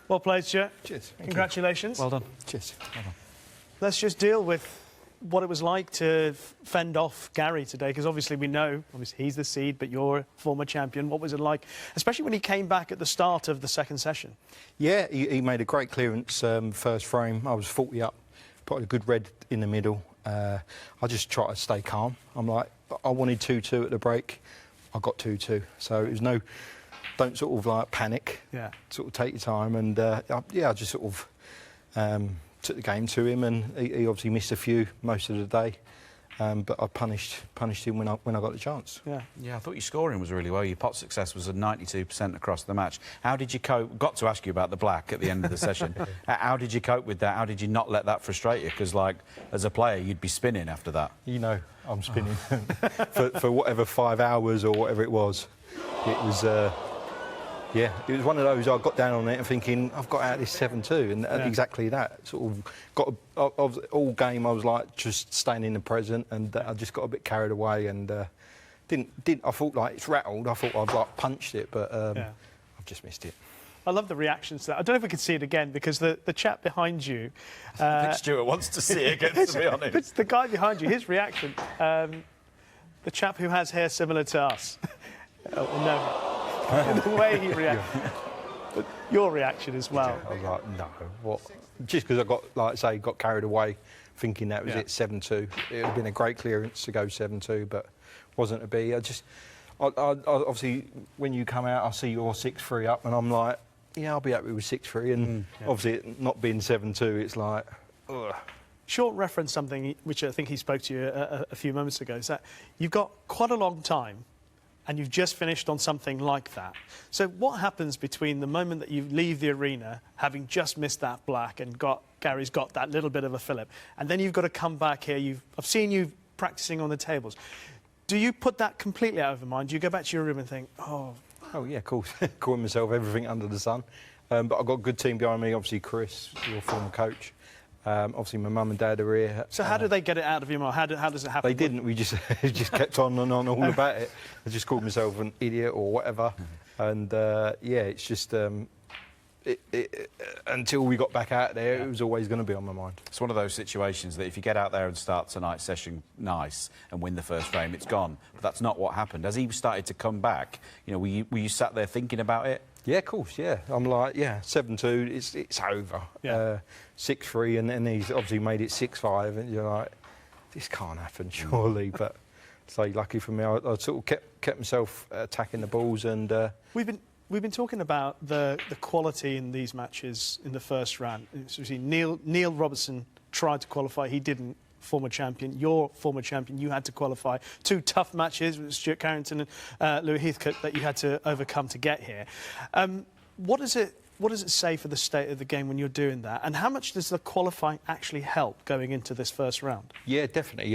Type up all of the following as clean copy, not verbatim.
Well played, Stuart. Cheers. Congratulations. Well done. Cheers. Well done. Let's just deal with what it was like to fend off Gary today, because obviously we know, obviously he's the seed, but you're a former champion. What was it like, especially when he came back at the start of the second session? Yeah, he made a great clearance first frame. I was 40 up, put a good red in the middle. I just tried to stay calm. I'm like, I wanted 2-2 at the break. I got 2-2. So it was no, don't sort of like panic. Yeah. Sort of take your time. And I just sort of took the game to him, and he obviously missed a few most of the day. But I punished him when I got the chance. Yeah, I thought your scoring was really well. Your pot success was at 92% across the match. How did you cope? Got to ask you about the black at the end of the session. How did you cope with that? How did you not let that frustrate you? Because, like, as a player, you'd be spinning after that. You know, I'm spinning for whatever 5 hours or whatever it was. It was. Yeah, it was one of those. I got down on it and thinking, I've got out of this 7-2, and exactly that. Sort of all game. I was like just staying in the present, and I just got a bit carried away and didn't. I thought like it's rattled. I thought I'd like punched it, but I've just missed it. I love the reactions to that. I don't know if we could see it again, because the chap behind you... I think Stuart wants to see it again, to be honest. The guy behind you, his reaction, the chap who has hair similar to us. The way he reacted. But your reaction as well. I was like, no, what? Just because I got, like I say, got carried away thinking that was it, 7-2. It would have been a great clearance to go 7-2, but wasn't to be. I obviously, when you come out, I see you're 6-3 up, and I'm like, yeah, I'll be happy with 6-3. And obviously, it not being 7-2, it's like, ugh. Sean referenced something which I think he spoke to you a few moments ago, is that you've got quite a long time and you've just finished on something like that. So what happens between the moment that you leave the arena, having just missed that black and Gary's got that little bit of a fillip, and then you've got to come back here, I've seen you practising on the tables. Do you put that completely out of your mind? Do you go back to your room and think, oh, yeah, of course, calling myself everything under the sun. But I've got a good team behind me, obviously Chris, your former coach. Obviously, my mum and dad are here. So how do they get it out of your mind? How does it happen? They didn't. We just kept on and on all about it. I just called myself an idiot or whatever. And, yeah, it's just... until we got back out there, it was always going to be on my mind. It's one of those situations that if you get out there and start tonight's session nice and win the first frame, it's gone. But that's not what happened. As he started to come back, you know, were you sat there thinking about it? Yeah, of course, yeah. I'm like, yeah, 7-2, it's over. Yeah. 6-3, and then he's obviously made it 6-5, and you're like, this can't happen, surely. But so lucky for me, I sort of kept myself attacking the balls, and We've been talking about the quality in these matches in the first round. Neil Robertson tried to qualify, he didn't. Former champion, your former champion, you had to qualify. 2 tough matches with Stuart Carrington and Louis Heathcote that you had to overcome to get here. What does it say for the state of the game when you're doing that? And how much does the qualifying actually help going into this first round? Yeah, definitely.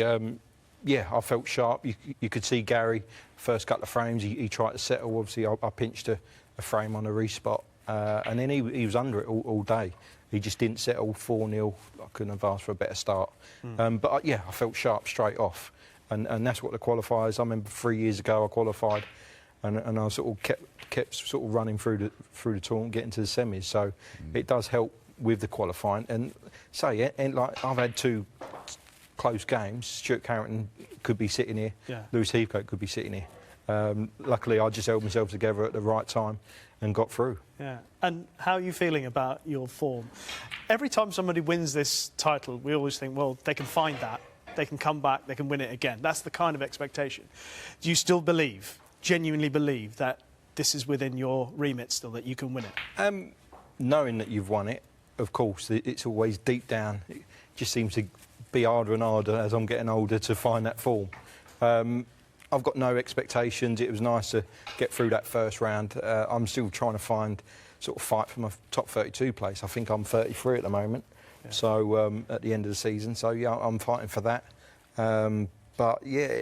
Yeah, I felt sharp. You could see Gary, first couple of frames, he tried to settle. Obviously, I pinched a frame on a respot, and then he was under it all day. He just didn't settle 4-0. I couldn't have asked for a better start. But yeah, I felt sharp straight off, and that's what the qualifiers. I remember 3 years ago I qualified, and I sort of kept sort of running through the tournament, getting to the semis. So it does help with the qualifying. And and like I've had 2 close games. Stuart Carrington could be sitting here. Yeah. Louis Heathcote could be sitting here. Luckily, I just held myself together at the right time and got through. Yeah. And how are you feeling about your form? Every time somebody wins this title, we always think, well, they can find that, they can come back, they can win it again. That's the kind of expectation. Do you still believe, genuinely believe, that this is within your remit still, that you can win it? Knowing that you've won it, of course, it's always deep down. It just seems to be harder and harder as I'm getting older to find that form. I've got no expectations. It was nice to get through that first round. I'm still trying to find sort of fight for my top 32 place. I think I'm 33 at the moment. Yeah. So at the end of the season. So yeah, I'm fighting for that. But yeah,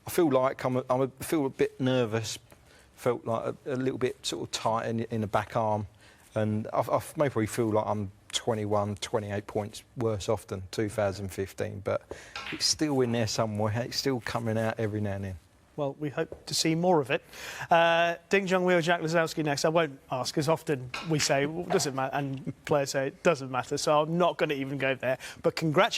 I feel like I feel a bit nervous. Felt like a little bit sort of tight in the back arm, and I maybe feel like I'm 21, 28 points worse off than 2015, but it's still in there somewhere. It's still coming out every now and then. well, we hope to see more of it. Ding Jong Wheel, Jack Lazowski next. I won't ask, as often we say, well, does it matter? And players say it doesn't matter, so I'm not going to even go there. But congratulations.